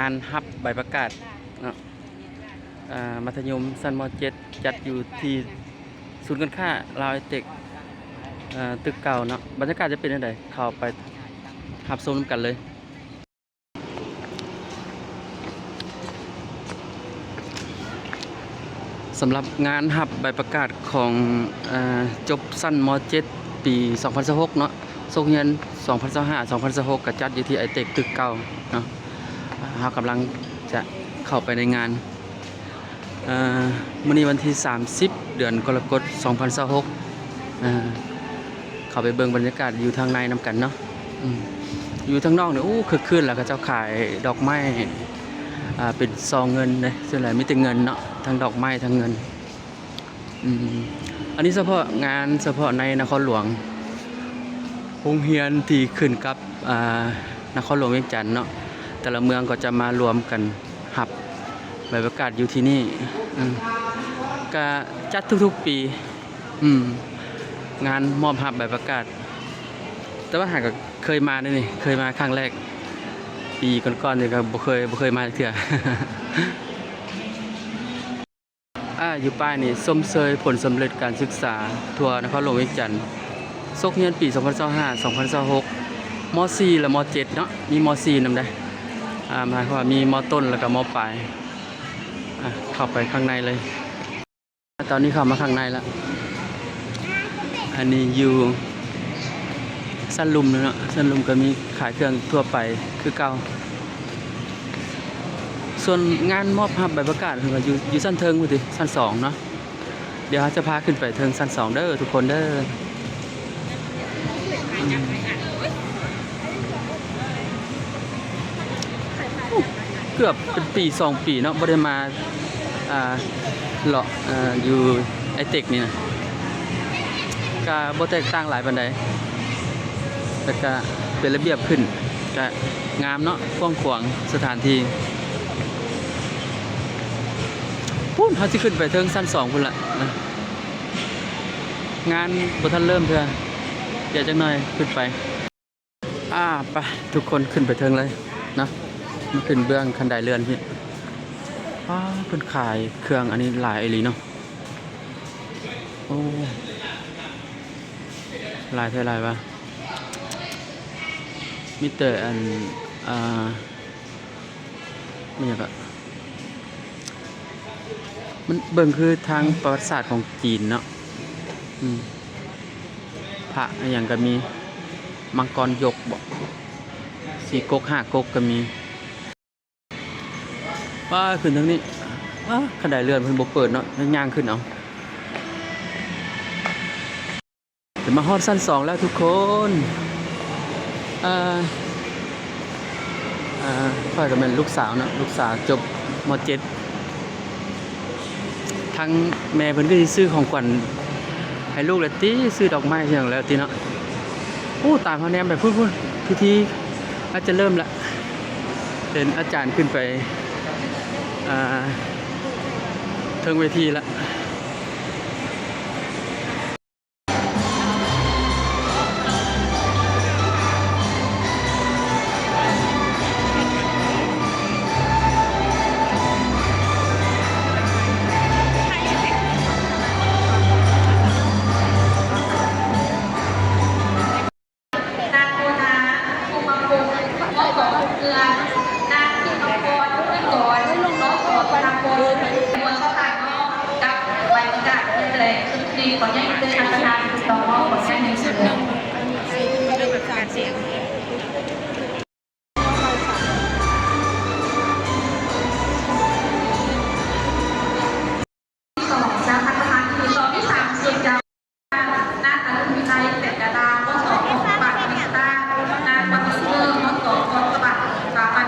านฮับใบประกาศเนาะมัธยมชั้นม .7 จัดอยู่ที่ศูนย์การค้าลาวไอเทคตึกเก่าเนาะบรรยากาศจะเป็นยังไงเข้าไปหับชมกันเลยสำหรับงานหับใบประกาศของจบสั้นม .7 ปี 2026เนาะโรงเรียน2025-2026กระจัดอยู่ที่ไอเทคตึกเก่าเนาะเรากำลังจะเข้าไปในงานมื้อนี้วันที่30เดือนกรกฎาคม2026เข้าไปเบิ่งบรรยากาศอยู่ทางในนำกันเนาะอยู่ทางนอกเนี่ยคึกคืนแล้วก็เจ้าขายดอกไม้เป็นซองเงินเลยส่วนใหญ่มีแต่เงินเนาะทั้งดอกไม้ทั้งเงินอันนี้เฉพาะงานเฉพาะในนครหลวงโรงเรียนที่ขึ้นกับนครหลวงเวียงจันทน์เนาะแต่ละเมืองก็จะมารวมกันหับใบประกาศอยู่ที่นี่ก็จัดทุกๆปีงานมอบหับใบประกาศแต่ว่าหากเคยมาด้วยนี่เคยมาครั้งแรกปีก่อนๆนี่ก็บ่เคยมาเทื่อ อยู่ป้ายนี่ส้มเซยผลสำเร็จการศึกษาทั่วนครหลวงเวียงจันทน์โรงเรียนปี 2025-2026 ม .4 และม .7 เนาะมีม .4 นำได้หมายความว่ามีม ต้นแล้วก็ม ปลายเข้าไปข้างในเลยตอนนี้เข้ามาข้างในแล้วอันนี้อยู่สั้นลุมเนาะสั้นลุมก็มีขายเครื่องทั่วไปคือเก่าส่วนงานมอบหับใบประกาศคือว่าอยู่สั้นเทิงพุ่นติสั้น2เนาะเดี๋ยวจะพาขึ้นไปเทิงสั้น2เด้อทุกคนเด้อเกือบเป็นปี2ปีเนาะบ่ได้มาเลาะอยู่ไอเทคนี่นะก็บ่แตกต่างหลายปานใดแต่ก็เป็นระเบียบขึ้นก็งามเนาะกว้างขวางสถานที่พุ่นเขาสิขึ้นไปเทิงสั้น2พุ่นละนะงานบ่ทันเริ่มเถอะเดี๋ยวจักหน่อยขึ้นไปไปทุกคนขึ้นไปเทิงเลยนะมาขึ้นเบื้องคันไดเลื่อนพี่เพิ่นขายเครื่องอันนี้หลายอีหลีเนาะโอ้หลายเท่าไหร่วะมีแต่อันมันหยังก็มันเบิ่งคือทางประวัติศาสตร์ของจีนเนาะพระอันหยังก็มีมังกรยกบ่สี่ก๊กห้าก๊กก็มีขึ้นทางนี้คันไดเลื่อนเพิ่นบ่เปิดเนาะย่างขึ้นเอาเดี๋ยวมาฮอดชั้น2แล้วทุกคนพ่อก็เป็นลูกสาวเนาะลูกสาวจบม .7 ทั้งแม่เพิ่นก็สิซื้อของขวัญให้ลูกแล้วติซื้อดอกไม้อย่างแล้วติเนาะตามเฮาแนมไปพุ่นพิธีอาจจะเริ่มละเดินอาจารย์ขึ้นไปเทิงเวทีละขออนุญาตเป็นประธานต่อขออนุญาตในส่วนหนึ่งเรื่องแบบการเสียงส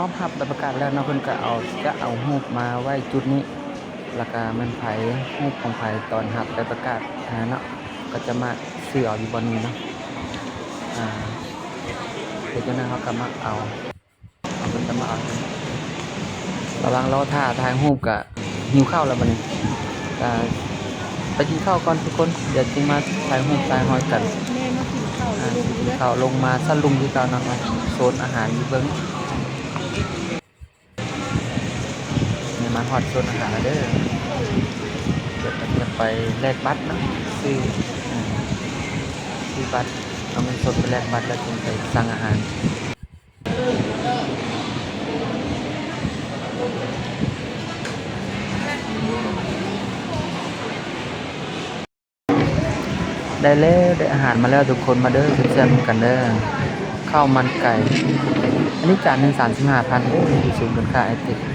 อบรับใบประกาศแล้วเนาะเพิ่นก็เอารูปมาไว้จุดนี้แล้วก็มันไผรูปของไผตอนรับใบประกาศเนาะก็จะมาซื้อเอาอยู่บ่นี้เนาะอ่าเดี๋ยวจังนั้นเขาก็มาเอาเพิ่นจะมาเอาระหว่างรอท่าถ่ายรูปก็หิวข้าวแล้วบัดนี้ก็ไปกินข้าวก่อนทุกคนเดี๋ยวจึงมาถ่ายรูปถ่ายฮอยกัน แม่มากินข้าวลูก กินข้าวลงมาสลุมที่เก่าเนาะโซนอาหารอยู่เบิ่งนี่มาฮอดโซนอาหารแล้วเด้อเดี๋ยวจะไปแลกบัตรเนาะซื้ออ่าซื้อบัตรเอาเงินสดไปแลกบัตรแล้วจึงไปสั่งอาหารได้แล้วได้อาหารมาแล้วทุกคนมาเด้อแซ่บๆกันเด้อข้าวมันไก่อันนี้จานหนึง35,000เด้ออยู่ศูนย์การค้าไอติม